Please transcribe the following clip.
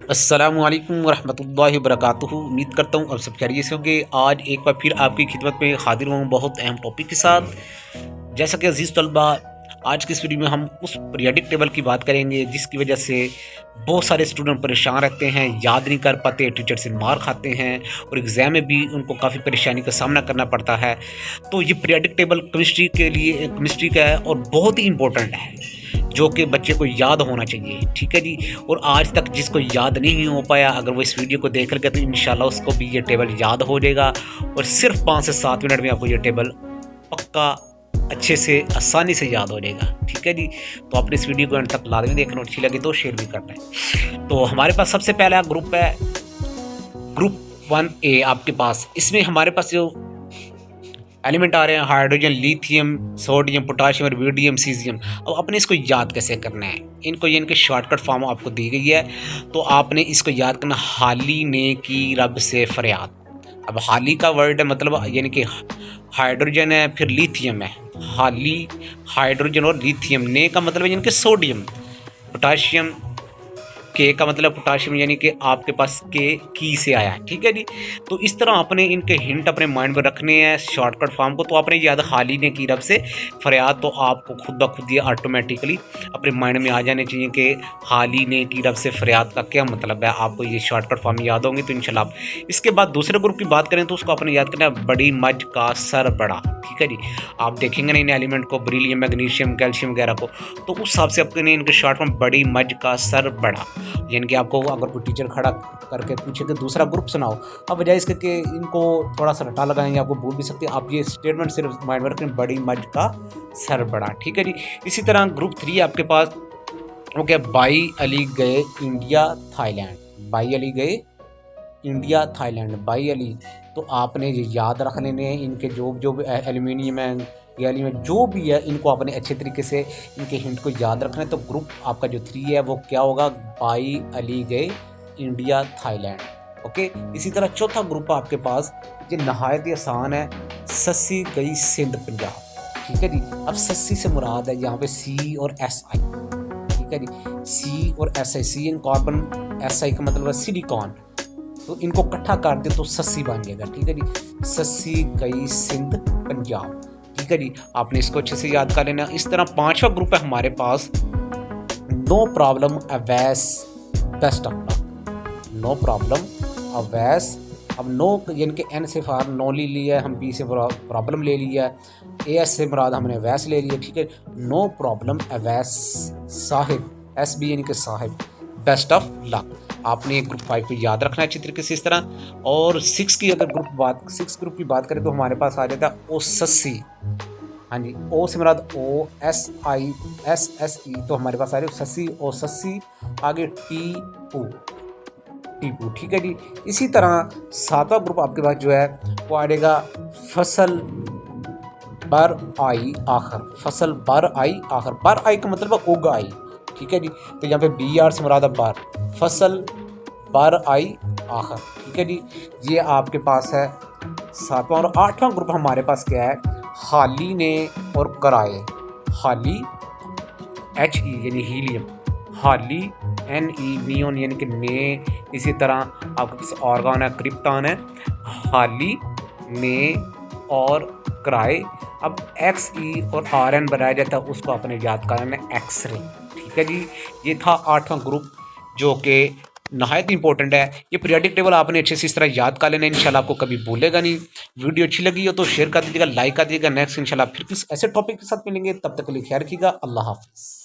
अस्सलामु अलैकुम वरहमतुल्लाहि वबरकातुहू। उम्मीद करता हूँ अब सब खैरियत से होंगे। आज एक बार फिर आपकी खिदमत में हाजिर हूँ बहुत अहम टॉपिक के साथ। जैसा कि अजीज़ तलबा, आज की इस वीडियो में हम उस पीरियडिक टेबल की बात करेंगे जिसकी वजह से बहुत सारे स्टूडेंट परेशान रहते हैं, याद नहीं कर पाते, टीचर से मार खाते हैं और एग्ज़ाम में भी उनको काफ़ी परेशानी का सामना करना पड़ता है। तो ये पीरियडिक टेबल केमिस्ट्री का है और बहुत ही इम्पोर्टेंट है, जो कि बच्चे को याद होना चाहिए। ठीक है जी। और आज तक जिसको याद नहीं हो पाया, अगर वो इस वीडियो को देख लेगा तो इंशाल्लाह उसको भी ये टेबल याद हो जाएगा और सिर्फ 5 से 7 मिनट में आपको ये टेबल पक्का अच्छे से आसानी से याद हो जाएगा। ठीक है जी। तो आपने इस वीडियो को अंत तक लाजमी देखना, अच्छी लगी तो शेयर भी करना है। तो हमारे पास सबसे पहला ग्रुप है ग्रुप 1A आपके पास। इसमें हमारे पास जो एलिमेंट आ रहे हैं हाइड्रोजन, लिथियम, सोडियम, पोटाशियम और वीडियम, सीजियम। अब आपने इसको याद कैसे करना है? इनके शॉर्टकट फॉर्म आपको दी गई है। तो आपने इसको याद करना, हाली ने की रब से फरियाद। अब हाली का वर्ड है मतलब यानी कि हाइड्रोजन है, फिर लिथियम है। हाली, हाइड्रोजन और लिथियम। ने का मतलब है यानी कि सोडियम। पोटाशियम, के का मतलब पोटाशियम यानी कि आपके पास के की से आया है। ठीक है जी। तो इस तरह आपने इनके हिंट अपने माइंड में रखने हैं शॉर्टकट फॉर्म को। तो आपने याद हाली ने की रब से फरियाद, तो आपको खुद ब खुद ये ऑटोमेटिकली अपने माइंड में आ जाने चाहिए कि हाली ने की रब से फरियाद का क्या मतलब है। आपको ये शॉर्टकट फॉर्म याद होंगे तो इंशाल्लाह। इसके बाद दूसरे ग्रुप की बात करें तो उसको आपने याद करना है बड़ी मज का सर बड़ा। ठीक है जी। आप देखेंगे ना इन एलिमेंट को, बेरिलियम, मैग्नीशियम, कैल्शियम वगैरह को, तो उस हिसाब से अपने इनके शॉर्ट फॉर्म बड़ी मज का सर बड़ा। यानी कि आपको अगर कोई टीचर खड़ा करके पूछे कि दूसरा ग्रुप सुनाओ, अब बजाय इसके कि इनको थोड़ा सा रटा लगाएंगे, आपको भूल भी सकते हैं। आप ये स्टेटमेंट सिर्फ माइंड में रखें, बड़ी मज का सर बड़ा। ठीक है जी। इसी तरह ग्रुप 3 आपके पास वो क्या, बाई अली गए इंडिया थाईलैंड। बाई अली गए इंडिया थाईलैंड, बाई अली। तो आपने ये याद रख लेने हैं। इनके जो जो भी एल्यूमिनियम है या एलिमेंट जो भी है, इनको आपने अच्छे तरीके से इनके हिंट को याद रखना है। तो ग्रुप आपका जो 3 है वो क्या होगा, बाई अली गए इंडिया थाईलैंड। ओके। इसी तरह चौथा ग्रुप आपके पास ये नहायत ही आसान है, सस्सी गई सिंध पंजाब। ठीक है जी। अब सस्सी से मुराद है यहाँ पे सी और एस आई। ठीक है जी। सी और S I, C in carbon, S I का मतलब है सिलिकॉन। तो इनको इकट्ठा कर दे तो सस्सी बन जाएगा। ठीक है जी। सस्सी गई सिंध पंजाब। ठीक है जी। आपने इसको अच्छे से याद कर लेना। इस तरह 5वां ग्रुप है हमारे पास, no problem Awais best of luck. No problem Awais. अब नो यानी कि एन से फार नो ले लिया है, हम पी से प्रॉब्लम ले लिया है, ए एस से मुराद हमने वैस ले लिया। ठीक है। No problem Awais Sahib, S B यानी कि साहिब, बेस्ट ऑफ लक। आपने ग्रुप 5 को याद रखना है अच्छी तरीके से इस तरह। और 6 की अगर सिक्स ग्रुप की बात करें तो हमारे पास आ जाता है ओ सस्सी। हाँ जी। ओ से मुराद O S I S S E, तो हमारे पास आ रही है सस्सी, ओ सस्सी। आगे टी पू, टीपू। ठीक है जी। इसी तरह 7वां ग्रुप आपके पास जो है वो आ जाएगा फसल बर आई आखिर। फसल बर आई आखिर, बर आई का मतलब है उग आई। ठीक है जी। तो यहाँ पे बी आर से मुराद है बर, फसल बर आई आखिर। ठीक है जी। ये आपके पास है 7वां। और 8वां ग्रुप हमारे पास क्या है, हाली ने और कराए। हाली एच ई यानी हीलियम, हाली एन ई नियोन यानी कि ने। इसी तरह आपके पास ऑर्गन है, क्रिप्टॉन है, हाली ने और कराए। अब एक्स ई और आर एन बनाया जाता है, उसको अपने याद करना है एक्स रे। ठीक है जी। ये था 8वां ग्रुप जो कि नहायत इंपॉर्टेंट है। ये पीरियडिक टेबल आपने अच्छे से इस तरह याद कर लेना, इंशाल्लाह आपको कभी भूलेगा नहीं। वीडियो अच्छी लगी हो तो शेयर कर दीजिएगा, लाइक कर दीजिएगा। नेक्स्ट इंशाल्लाह फिर किस ऐसे टॉपिक के साथ मिलेंगे, तब तक के लिए ख्याल रखिएगा। अल्लाह हाफिज़।